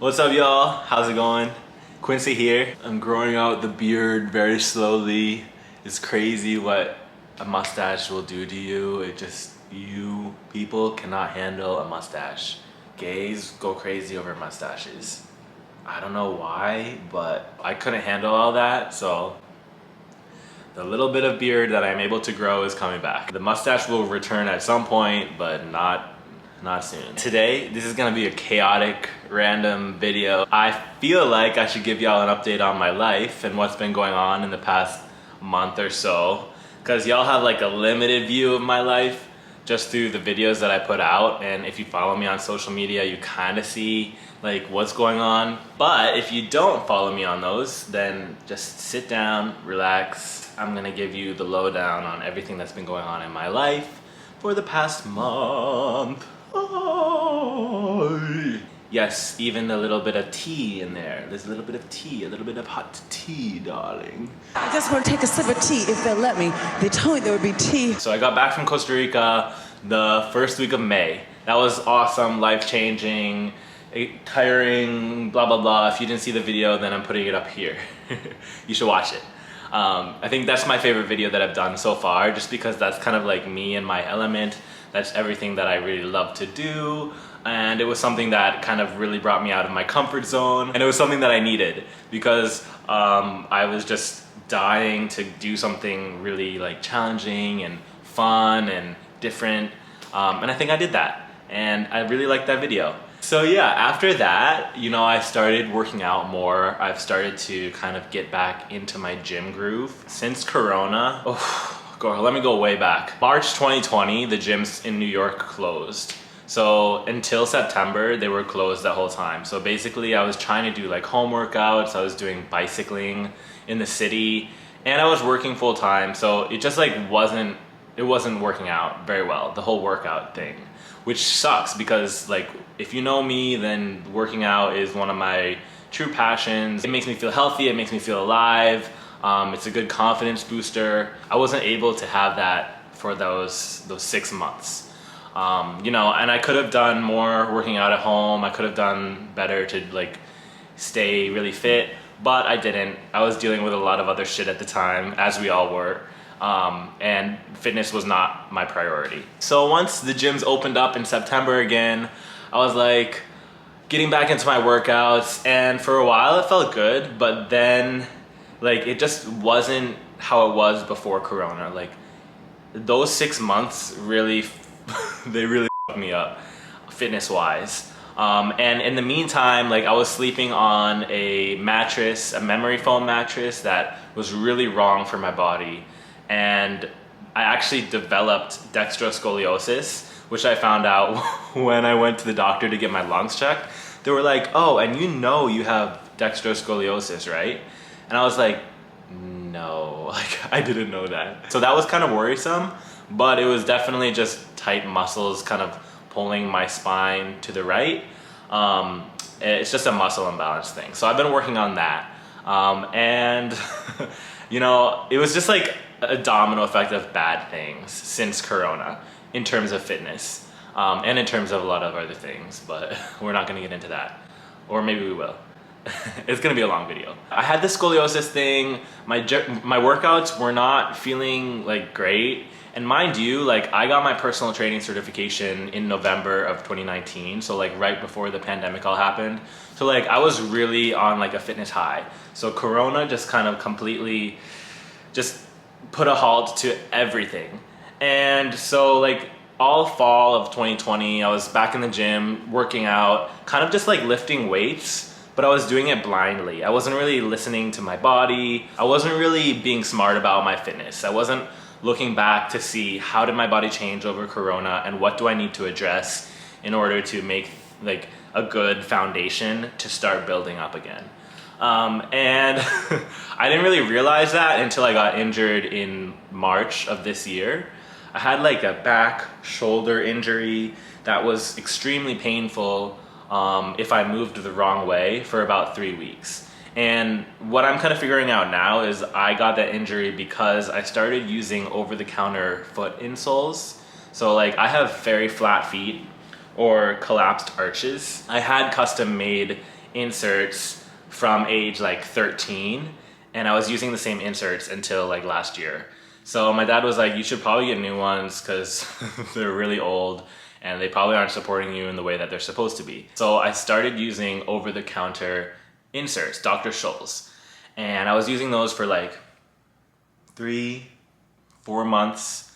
What's up, y'all? How's it going? Quincy here. I'm growing out the beard very slowly. It's crazy what a mustache will do to you. You people cannot handle a mustache. Gays go crazy over mustaches. I don't know why, but I couldn't handle all that, so the little bit of beard that I'm able to grow is coming back. The mustache will return at some point, but not soon. Today, this is gonna be a chaotic, random video. I feel like I should give y'all an update on my life and what's been going on in the past month or so, because y'all have like a limited view of my life just through the videos that I put out, and if you follow me on social media, you kind of see like what's going on. But if you don't follow me on those, then just sit down, relax. I'm gonna give you the lowdown on everything that's been going on in my life for the past month. Oh. Yes, even a little bit of tea in there. There's a little bit of tea, a little bit of hot tea, darling. I just want to take a sip of tea if they'll let me. They told me there would be tea. So I got back from Costa Rica the first week of May. That was awesome, life-changing, tiring, blah, blah, blah. If you didn't see the video, then I'm putting it up here. You should watch it. I think that's my favorite video that I've done so far, just because that's kind of like me and my element. That's everything that I really love to do. And it was something that kind of really brought me out of my comfort zone. And it was something that I needed because I was just dying to do something really like challenging and fun and different. And I think I did that. And I really liked that video. So yeah, after that, you know, I started working out more. I've started to kind of get back into my gym groove. Since Corona, let me go way back. March 2020, the gyms in New York closed. So until September, they were closed that whole time. So basically I was trying to do like home workouts. I was doing bicycling in the city and I was working full time. So it just like wasn't working out very well, the whole workout thing, which sucks because like, if you know me, then working out is one of my true passions. It makes me feel healthy. It makes me feel alive. It's a good confidence booster. I wasn't able to have that for those 6 months. You know, and I could have done more working out at home. I could have done better to like stay really fit, but I didn't. I was dealing with a lot of other shit at the time, as we all were. And fitness was not my priority. So once the gyms opened up in September again, I was like getting back into my workouts, and for a while it felt good, but then like it just wasn't how it was before Corona. Like those 6 months really they really fucked me up fitness wise. And in the meantime, like I was sleeping on a mattress, a memory foam mattress that was really wrong for my body. And I actually developed dextroscoliosis, which I found out when I went to the doctor to get my lungs checked. They were like, oh, and you know you have dextroscoliosis, right? And I was like, no, like I didn't know that. So that was kind of worrisome, but it was definitely just tight muscles kind of pulling my spine to the right. It's just a muscle imbalance thing. So I've been working on that. And you know, it was just like a domino effect of bad things since Corona in terms of fitness, and in terms of a lot of other things, but we're not gonna get into that. Or maybe we will. It's gonna be a long video. I had the scoliosis thing. My workouts were not feeling like great. And mind you, like I got my personal training certification in November of 2019. So like right before the pandemic all happened. So like I was really on like a fitness high. So Corona just kind of completely just put a halt to everything. And so like all fall of 2020, I was back in the gym, working out, kind of just like lifting weights, but I was doing it blindly. I wasn't really listening to my body. I wasn't really being smart about my fitness. I wasn't looking back to see how did my body change over Corona and what do I need to address in order to make like a good foundation to start building up again. And I didn't really realize that until I got injured in March of this year. I had like a back shoulder injury that was extremely painful if I moved the wrong way for about 3 weeks. And what I'm kind of figuring out now is I got that injury because I started using over-the-counter foot insoles. So like I have very flat feet or collapsed arches. I had custom made inserts from age like 13, and I was using the same inserts until like last year. So my dad was like, you should probably get new ones because they're really old and they probably aren't supporting you in the way that they're supposed to be. So I started using over-the-counter inserts, Dr. Scholl's. And I was using those for like 3-4 months.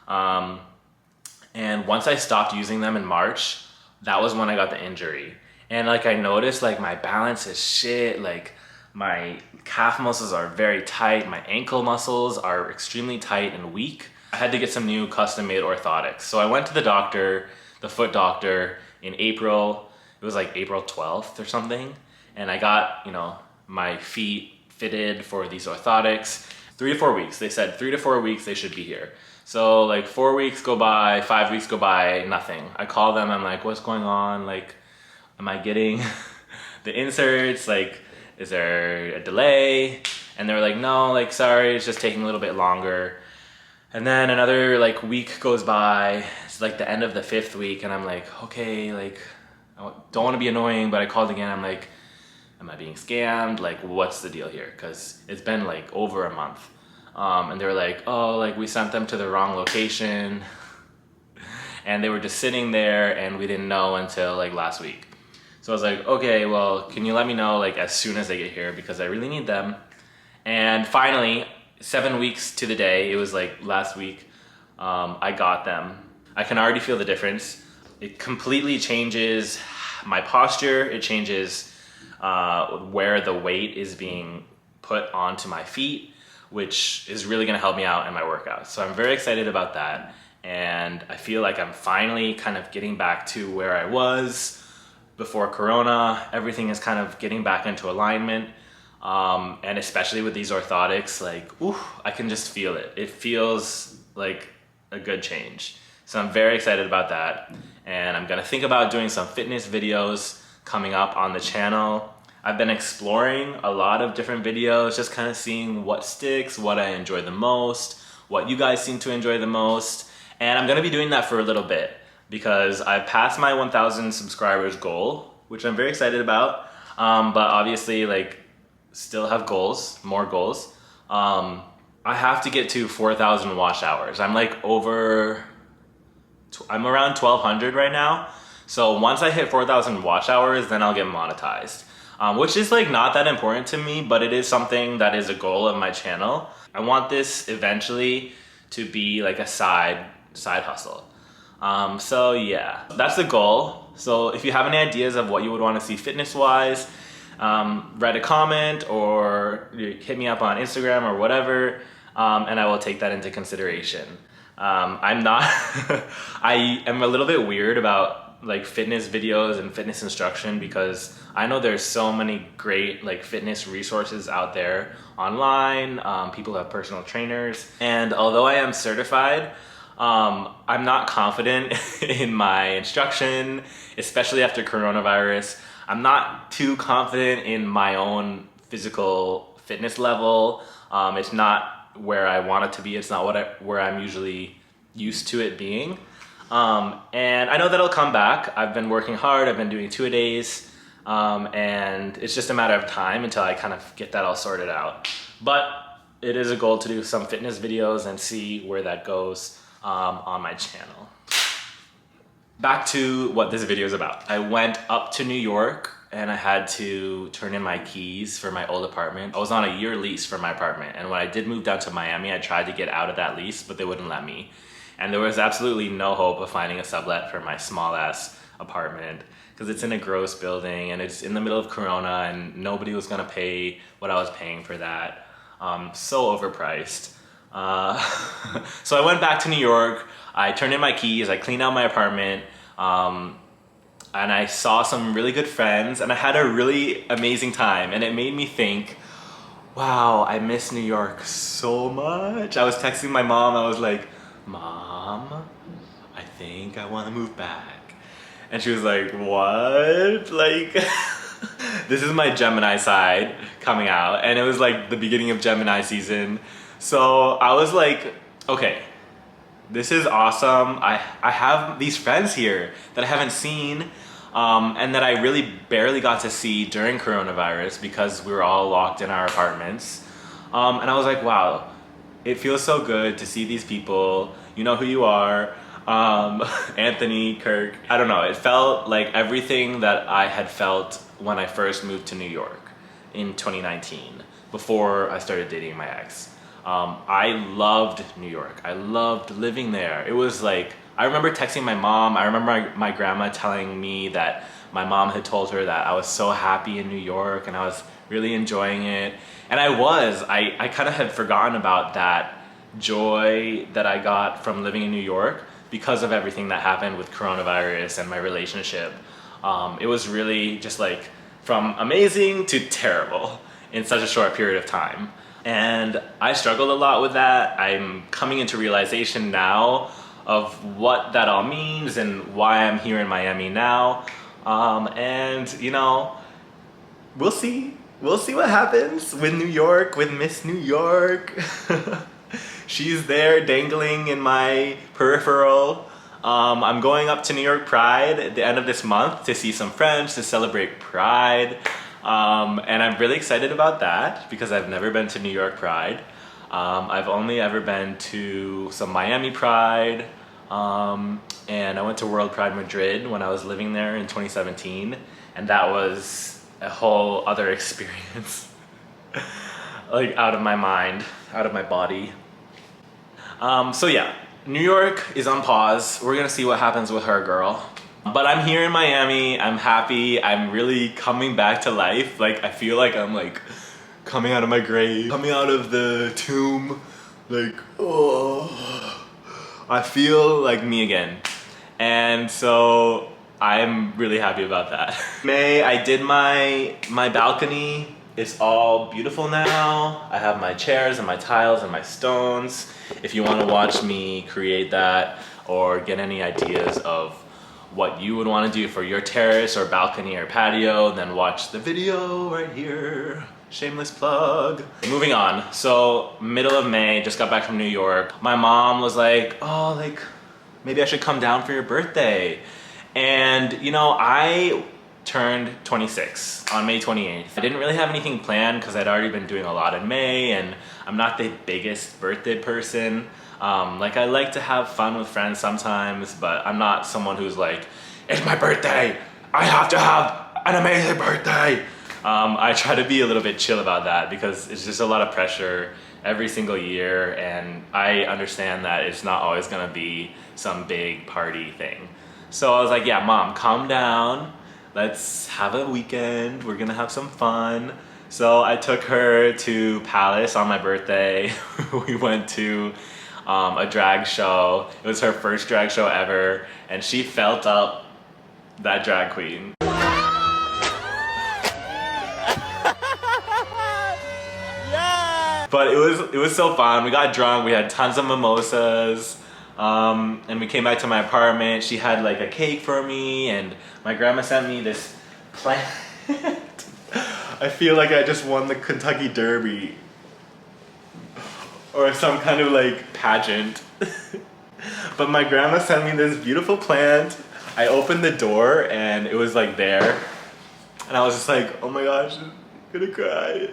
And once I stopped using them in March, that was when I got the injury. And like I noticed like my balance is shit, like my calf muscles are very tight, my ankle muscles are extremely tight and weak. I had to get some new custom-made orthotics. So I went to the doctor, the foot doctor, in April. It was like April 12th or something. And I got, you know, my feet fitted for these orthotics. 3 to 4 weeks. They said 3 to 4 weeks they should be here. So like 4 weeks go by, 5 weeks go by, nothing. I call them, I'm like, what's going on? Like, am I getting the inserts? Like, is there a delay? And they were like, no, like, sorry, it's just taking a little bit longer. And then another like week goes by. It's like the end of the 5th week, and I'm like, okay, like, I don't want to be annoying, but I called again. I'm like, am I being scammed? Like, what's the deal here? Because it's been like over a month. And they were like, oh, like we sent them to the wrong location. And they were just sitting there and we didn't know until like last week. So I was like, okay, well, can you let me know like as soon as they get here because I really need them. And finally, 7 weeks to the day, it was like last week, I got them. I can already feel the difference. It completely changes my posture. It changes where the weight is being put onto my feet, which is really gonna help me out in my workouts. So I'm very excited about that. And I feel like I'm finally kind of getting back to where I was before Corona. Everything is kind of getting back into alignment. And especially with these orthotics, like, ooh, I can just feel it. It feels like a good change. So I'm very excited about that. And I'm gonna think about doing some fitness videos coming up on the channel. I've been exploring a lot of different videos, just kind of seeing what sticks, what I enjoy the most, what you guys seem to enjoy the most. And I'm gonna be doing that for a little bit because I've passed my 1,000 subscribers goal, which I'm very excited about. But obviously, like, still have goals, more goals. I have to get to 4,000 watch hours. I'm like I'm around 1,200 right now. So once I hit 4,000 watch hours, then I'll get monetized. Which is like not that important to me, but it is something that is a goal of my channel. I want this eventually to be like a side hustle. So yeah, that's the goal. So if you have any ideas of what you would want to see fitness wise, write a comment or hit me up on Instagram or whatever, and I will take that into consideration. I'm not, I am a little bit weird about like fitness videos and fitness instruction because I know there's so many great like fitness resources out there online. People have personal trainers, and although I am certified, I'm not confident in my instruction, especially after coronavirus. I'm not too confident in my own physical fitness level. It's not where I want it to be. It's not where I'm usually used to it being. And I know that it'll come back. I've been working hard. I've been doing 2-a-days. And it's just a matter of time until I kind of get that all sorted out. But it is a goal to do some fitness videos and see where that goes on my channel. Back to what this video is about. I went up to New York and I had to turn in my keys for my old apartment. I was on a year lease for my apartment, and when I did move down to Miami, I tried to get out of that lease, but they wouldn't let me. And there was absolutely no hope of finding a sublet for my small ass apartment because it's in a gross building and it's in the middle of Corona and nobody was gonna pay what I was paying for that. So overpriced. So I went back to New York, I turned in my keys, I cleaned out my apartment, and I saw some really good friends and I had a really amazing time, and it made me think, wow, I miss New York so much. I was texting my mom, I was like, Mom, I think I want to move back. And she was like, what? Like, this is my Gemini side coming out, and it was like the beginning of Gemini season. So I was like, okay, this is awesome. I have these friends here that I haven't seen. and that I really barely got to see during coronavirus because we were all locked in our apartments. And I was like, wow, it feels so good to see these people. You know who you are. Anthony, Kirk. I don't know, it felt like everything that I had felt when I first moved to New York in 2019, before I started dating my ex. I loved New York. I loved living there. It was like, I remember texting my mom. I remember my grandma telling me that my mom had told her that I was so happy in New York and I was really enjoying it. And I kind of had forgotten about that joy that I got from living in New York because of everything that happened with coronavirus and my relationship. It was really just like from amazing to terrible in such a short period of time. And I struggled a lot with that. I'm coming into realization now of what that all means and why I'm here in Miami now. And you know, we'll see. We'll see what happens with New York, with Miss New York. She's there dangling in my peripheral. I'm going up to New York Pride at the end of this month to see some friends to celebrate Pride. And I'm really excited about that because I've never been to New York Pride. I've only ever been to some Miami Pride. And I went to World Pride Madrid when I was living there in 2017. And that was a whole other experience. Like out of my mind, out of my body. So yeah, New York is on pause. We're gonna see what happens with her girl. But I'm here in Miami, I'm happy, I'm really coming back to life. Like, I feel like I'm like coming out of my grave, coming out of the tomb. Like, oh, I feel like me again. And so I'm really happy about that. May, I did my balcony. It's all beautiful now. I have my chairs and my tiles and my stones. If you want to watch me create that or get any ideas of what you would want to do for your terrace or balcony or patio, then watch the video right here. Shameless plug. Moving on. So middle of May, just got back from New York. My mom was like, oh, like maybe I should come down for your birthday. And you know, I turned 26 on May 28th. I didn't really have anything planned because I'd already been doing a lot in May and I'm not the biggest birthday person. Like I like to have fun with friends sometimes, but I'm not someone who's like, it's my birthday, I have to have an amazing birthday. I try to be a little bit chill about that because it's just a lot of pressure every single year and I understand that it's not always gonna be some big party thing. So I was like, yeah, mom, calm down. Let's have a weekend. We're gonna have some fun. So I took her to Palace on my birthday. We went to a drag show. It was her first drag show ever, and she felt up that drag queen. Yeah! But it was so fun. We got drunk. We had tons of mimosas. And we came back to my apartment. She had like a cake for me and my grandma sent me this plant. I feel like I just won the Kentucky Derby or some kind of like pageant. But my grandma sent me this beautiful plant. I opened the door and it was like there. And I was just like, oh my gosh, I'm gonna cry.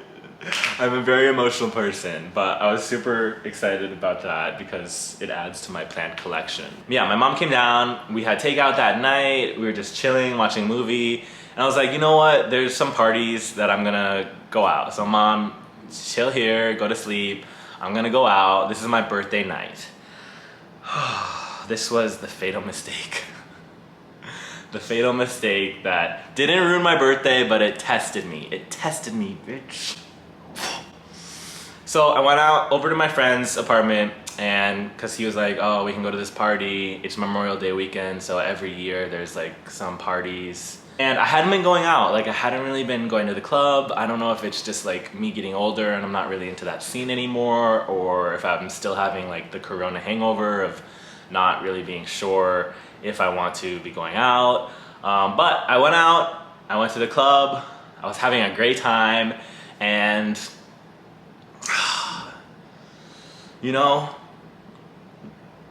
I'm a very emotional person, but I was super excited about that because it adds to my plant collection. Yeah, my mom came down, we had takeout that night, we were just chilling, watching a movie, and I was like, you know what, there's some parties that I'm gonna go out. So mom, chill here, go to sleep, I'm gonna go out, this is my birthday night. This was the fatal mistake. The fatal mistake that didn't ruin my birthday, but it tested me. It tested me, bitch. So I went out over to my friend's apartment and because he was like, oh, we can go to this party. It's Memorial Day weekend, so every year there's like some parties. And I hadn't been going out, like I hadn't really been going to the club. I don't know if it's just like me getting older and I'm not really into that scene anymore or if I'm still having like the corona hangover of not really being sure if I want to be going out. But I went out, I went to the club, I was having a great time and you know,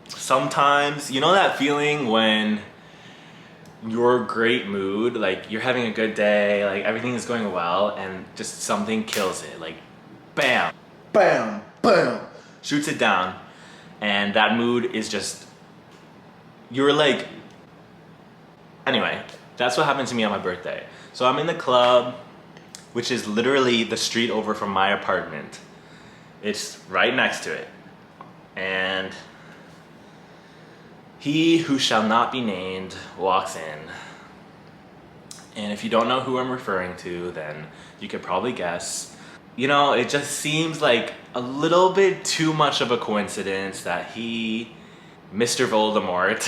sometimes, you know that feeling when your great mood, like you're having a good day, like everything is going well, and just something kills it, like bam, bam, bam, shoots it down, and that mood is just, you're like, anyway, that's what happened to me on my birthday. So I'm in the club, which is literally the street over from my apartment. It's right next to it. And he who shall not be named walks in. And if you don't know who I'm referring to, then you could probably guess. You know, it just seems like a little bit too much of a coincidence that he, Mr. Voldemort,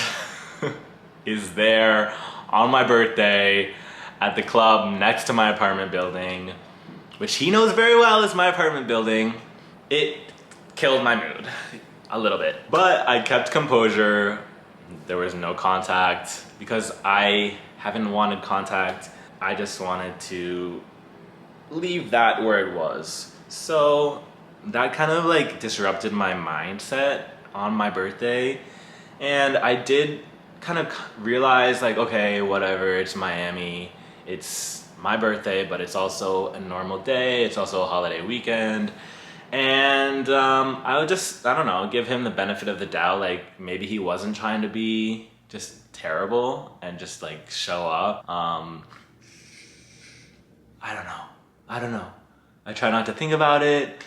is there on my birthday at the club next to my apartment building, which he knows very well is my apartment building. It killed my mood a little bit, but I kept composure. There was no contact because I haven't wanted contact. I just wanted to leave that where it was. So that kind of like disrupted my mindset on my birthday, and I did kind of realize like, okay, whatever, it's Miami, it's my birthday, but it's also a normal day, it's also a holiday weekend. And I would just, I don't know, give him the benefit of the doubt, like maybe he wasn't trying to be just terrible and just like show up. I don't know. I try not to think about it.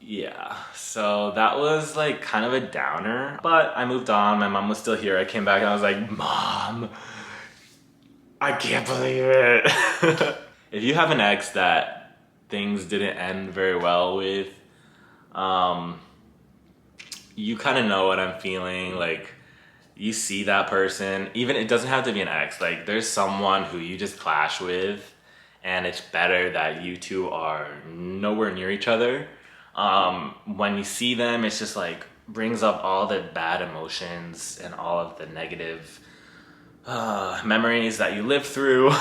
Yeah, so that was like kind of a downer, but I moved on. My mom was still here. I came back and I was like, Mom, I can't believe it. If you have an ex that things didn't end very well with, you kind of know what I'm feeling. Like, you see that person, even it doesn't have to be an ex, like there's someone who you just clash with, and it's better that you two are nowhere near each other. When you see them, it's just like brings up all the bad emotions and all of the negative memories that you lived through.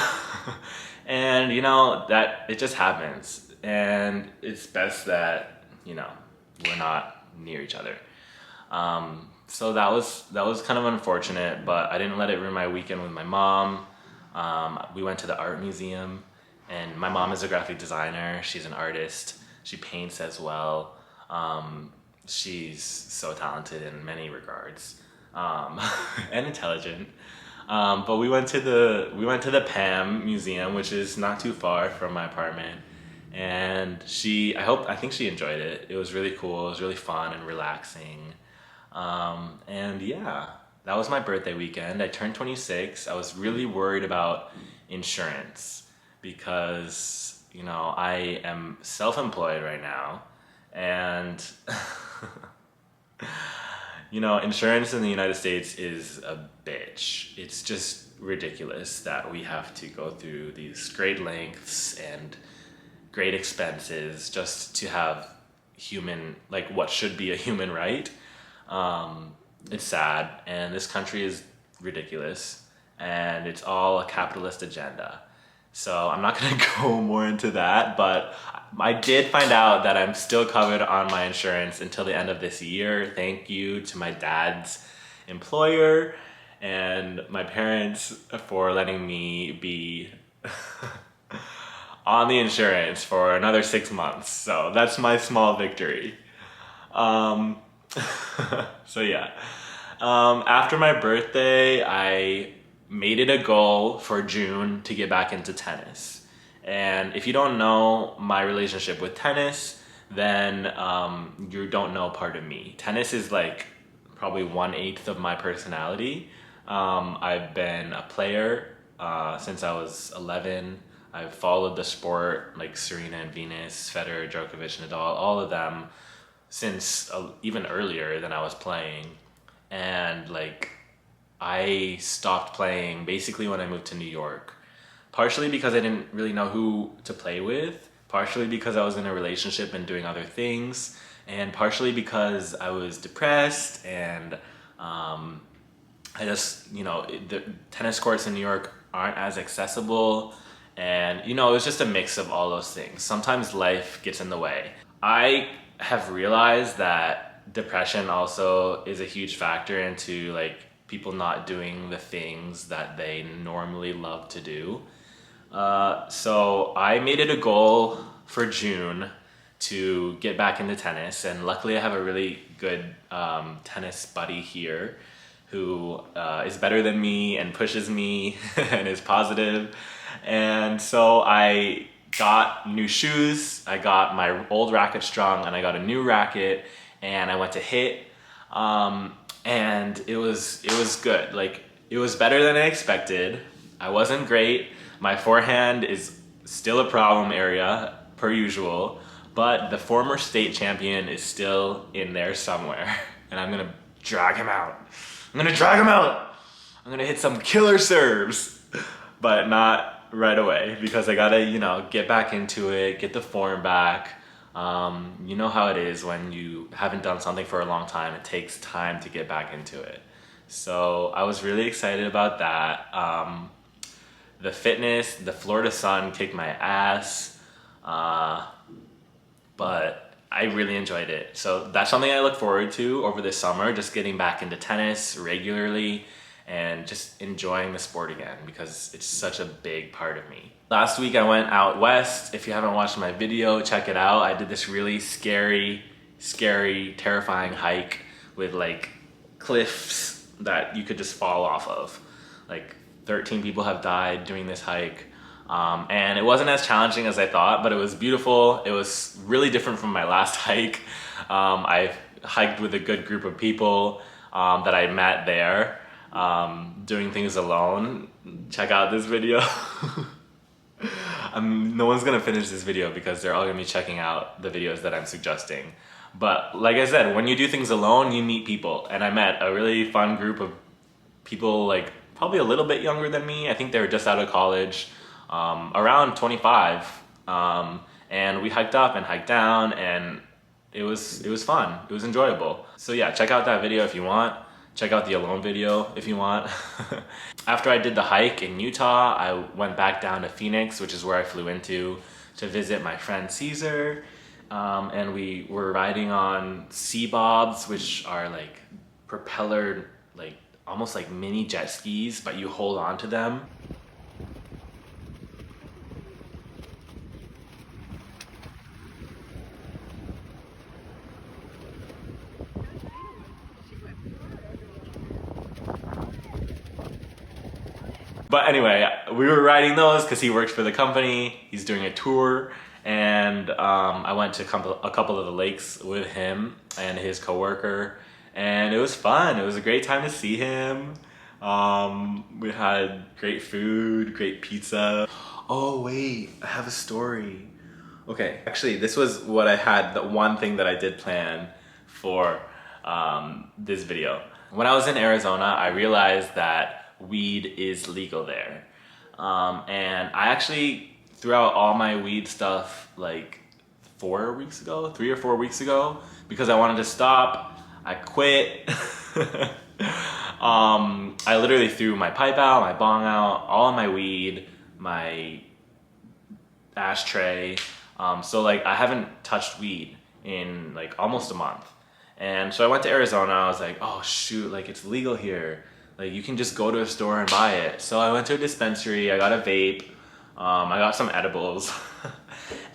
And you know, that it just happens, and it's best that, you know, we're not near each other. So that was kind of unfortunate, but I didn't let it ruin my weekend with my mom. We went to the art museum, and my mom is a graphic designer. She's an artist. She paints as well. She's so talented in many regards, and intelligent. But we went to the PAM museum, which is not too far from my apartment, and I think she enjoyed it. It was really cool. It was really fun and relaxing. And yeah, that was my birthday weekend. I turned 26. I was really worried about insurance because, you know, I am self-employed right now, and you know, insurance in the United States is a bitch. It's just ridiculous that we have to go through these great lengths and great expenses just to have like what should be a human right. It's sad, and this country is ridiculous, and it's all a capitalist agenda. So I'm not gonna go more into that, but I did find out that I'm still covered on my insurance until the end of this year. Thank you to my dad's employer and my parents for letting me be on the insurance for another 6 months. So that's my small victory. So yeah, after my birthday, I made it a goal for June to get back into tennis. And if you don't know my relationship with tennis, then you don't know part of me. Tennis is like probably 1/8 of my personality. I've been a player since I was 11. I've followed the sport like Serena and Venus, Federer, Djokovic, Nadal, all of them since even earlier than I was playing. And like, I stopped playing basically when I moved to New York, partially because I didn't really know who to play with, partially because I was in a relationship and doing other things, and partially because I was depressed, and I just, you know, the tennis courts in New York aren't as accessible, and you know, it was just a mix of all those things. Sometimes life gets in the way. I have realized that depression also is a huge factor into like people not doing the things that they normally love to do. So I made it a goal for June to get back into tennis, and luckily I have a really good tennis buddy here who is better than me and pushes me and is positive. And so I got new shoes, I got my old racket strung, and I got a new racket, and I went to hit, and it was good. Like, it was better than I expected. I wasn't great. My forehand is still a problem area per usual, but the former state champion is still in there somewhere, and I'm gonna drag him out. I'm gonna hit some killer serves, but not right away, because I gotta, you know, get back into it, get the form back. You know how it is when you haven't done something for a long time. It takes time to get back into it. So I was really excited about that. The fitness, the Florida sun kicked my ass, but I really enjoyed it. So that's something I look forward to over this summer, just getting back into tennis regularly and just enjoying the sport again, because it's such a big part of me. Last week I went out west. If you haven't watched my video, check it out. I did this really scary, terrifying hike with like cliffs that you could just fall off of. Like 13 people have died doing this hike. And it wasn't as challenging as I thought, but it was beautiful. It was really different from my last hike. I hiked with a good group of people that I met there, doing things alone. Check out this video. No one's gonna finish this video because they're all gonna be checking out the videos that I'm suggesting. But like I said, when you do things alone, you meet people. And I met a really fun group of people, like probably a little bit younger than me. I think they were just out of college. Around 25, and we hiked up and hiked down, and it was fun. It was enjoyable. So yeah, check out that video if you want. Check out the alone video if you want. After I did the hike in Utah, I went back down to Phoenix, which is where I flew into, to visit my friend Caesar, and we were riding on sea bobs, which are like propeller, like almost like mini jet skis, but you hold on to them. But anyway, we were riding those because he works for the company. He's doing a tour, and I went to a couple of the lakes with him and his coworker, and it was fun. It was a great time to see him. We had great food, great pizza. Oh wait, I have a story. Okay, actually this was what I had, the one thing that I did plan for this video. When I was in Arizona, I realized that weed is legal there. And I actually threw out all my weed stuff like 3 or 4 weeks ago, because I wanted to stop. I quit. I literally threw my pipe out, my bong out, all of my weed, my ashtray. So like I haven't touched weed in like almost a month. And so I went to Arizona. I was like, oh shoot, like it's legal here. Like you can just go to a store and buy it. So I went to a dispensary, I got a vape, I got some edibles,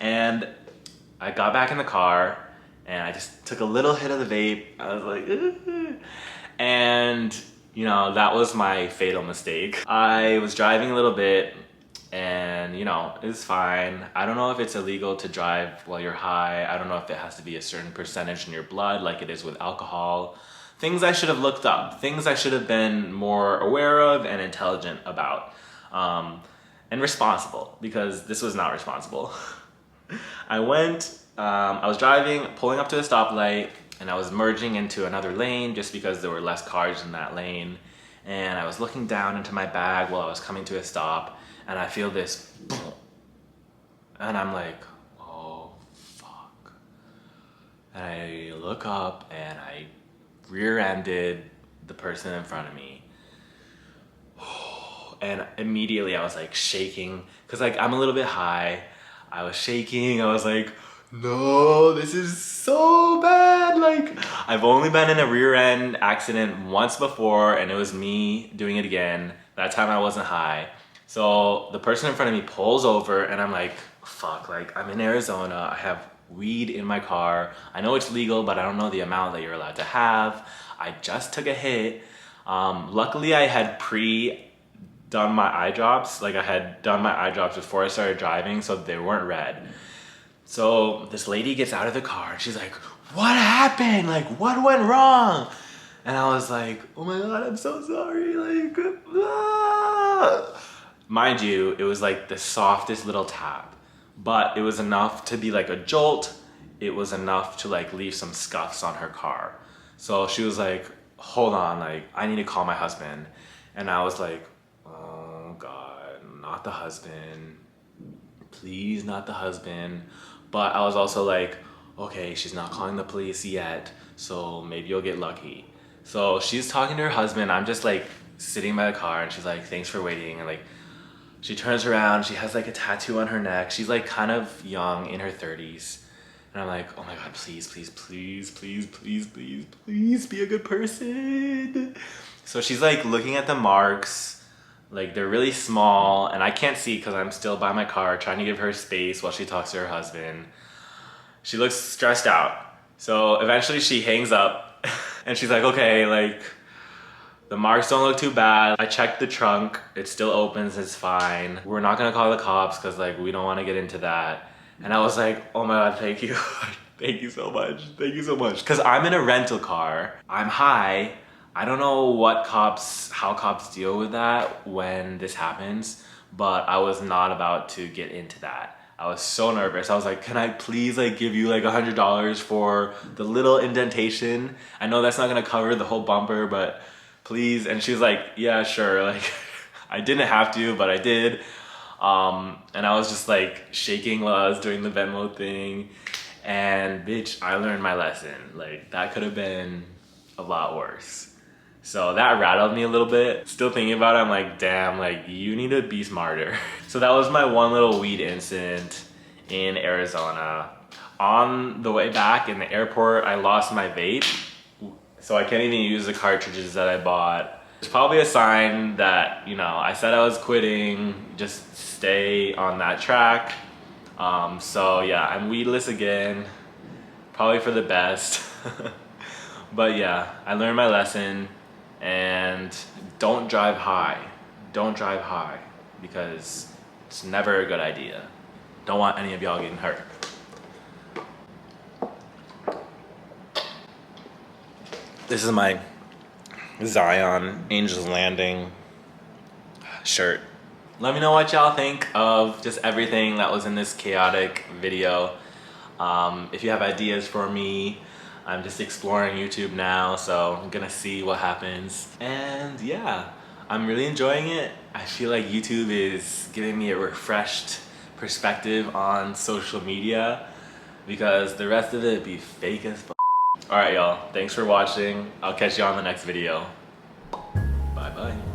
and I got back in the car and I just took a little hit of the vape. I was like, "Ugh." And you know, that was my fatal mistake. I was driving a little bit and you know, it's fine. I don't know if it's illegal to drive while you're high. I don't know if it has to be a certain percentage in your blood like it is with alcohol. Things I should have looked up, things I should have been more aware of and intelligent about, and responsible, because this was not responsible. I was driving, pulling up to a stoplight, and I was merging into another lane just because there were less cars in that lane. And I was looking down into my bag while I was coming to a stop, and I feel this boom, and I'm like, oh fuck. And I look up and I rear-ended the person in front of me. And immediately I was like shaking, because like I'm a little bit high. I was shaking, I was like, no, this is so bad. Like, I've only been in a rear end accident once before, and it was me doing it again. That time I wasn't high. So the person in front of me pulls over, and I'm like, fuck, like, I'm in Arizona. I have weed in my car. I know it's legal, but I don't know the amount that you're allowed to have. I just took a hit. Luckily, I had done my eye drops. Like, I had done my eye drops before I started driving, so they weren't red. So this lady gets out of the car and she's like, what happened? Like, what went wrong? And I was like, oh my God, I'm so sorry. Like, ah. Mind you, it was like the softest little tap, but it was enough to be like a jolt. It was enough to like leave some scuffs on her car. So she was like, hold on, like, I need to call my husband. And I was like, oh God, not the husband. Please, not the husband. But I was also like, okay, she's not calling the police yet, so maybe you'll get lucky. So she's talking to her husband. I'm just like sitting by the car, and she's like, thanks for waiting. And like, she turns around, she has like a tattoo on her neck. She's like kind of young, in her 30s. And I'm like, oh my God, please, please, please, please, please, please, please be a good person. So she's like looking at the marks. Like, they're really small, and I can't see because I'm still by my car trying to give her space while she talks to her husband. She looks stressed out. So eventually she hangs up and she's like, okay, like, the marks don't look too bad. I checked the trunk. It still opens. It's fine. We're not gonna call the cops because like we don't want to get into that. And I was like, oh my God, thank you. Thank you so much. Thank you so much. Because I'm in a rental car. I'm high. I don't know how cops deal with that when this happens, but I was not about to get into that. I was so nervous. I was like, can I please like give you like $100 for the little indentation? I know that's not gonna cover the whole bumper, but please. And she was like, yeah, sure. Like, I didn't have to, but I did. And I was just like shaking while I was doing the Venmo thing. And bitch, I learned my lesson. Like, that could have been a lot worse. So that rattled me a little bit. Still thinking about it, I'm like, damn, like, you need to be smarter. So that was my one little weed incident in Arizona. On the way back in the airport, I lost my vape. So I can't even use the cartridges that I bought. It's probably a sign that, you know, I said I was quitting, just stay on that track. So yeah, I'm weedless again, probably for the best. But yeah, I learned my lesson. And don't drive high. Don't drive high, because it's never a good idea. Don't want any of y'all getting hurt. This is my Zion Angels Landing shirt. Let me know what y'all think of just everything that was in this chaotic video. If you have ideas for me, I'm just exploring YouTube now, so I'm gonna see what happens. And yeah, I'm really enjoying it. I feel like YouTube is giving me a refreshed perspective on social media, because the rest of it be fake as f. Alright y'all, thanks for watching. I'll catch you on the next video. Bye bye.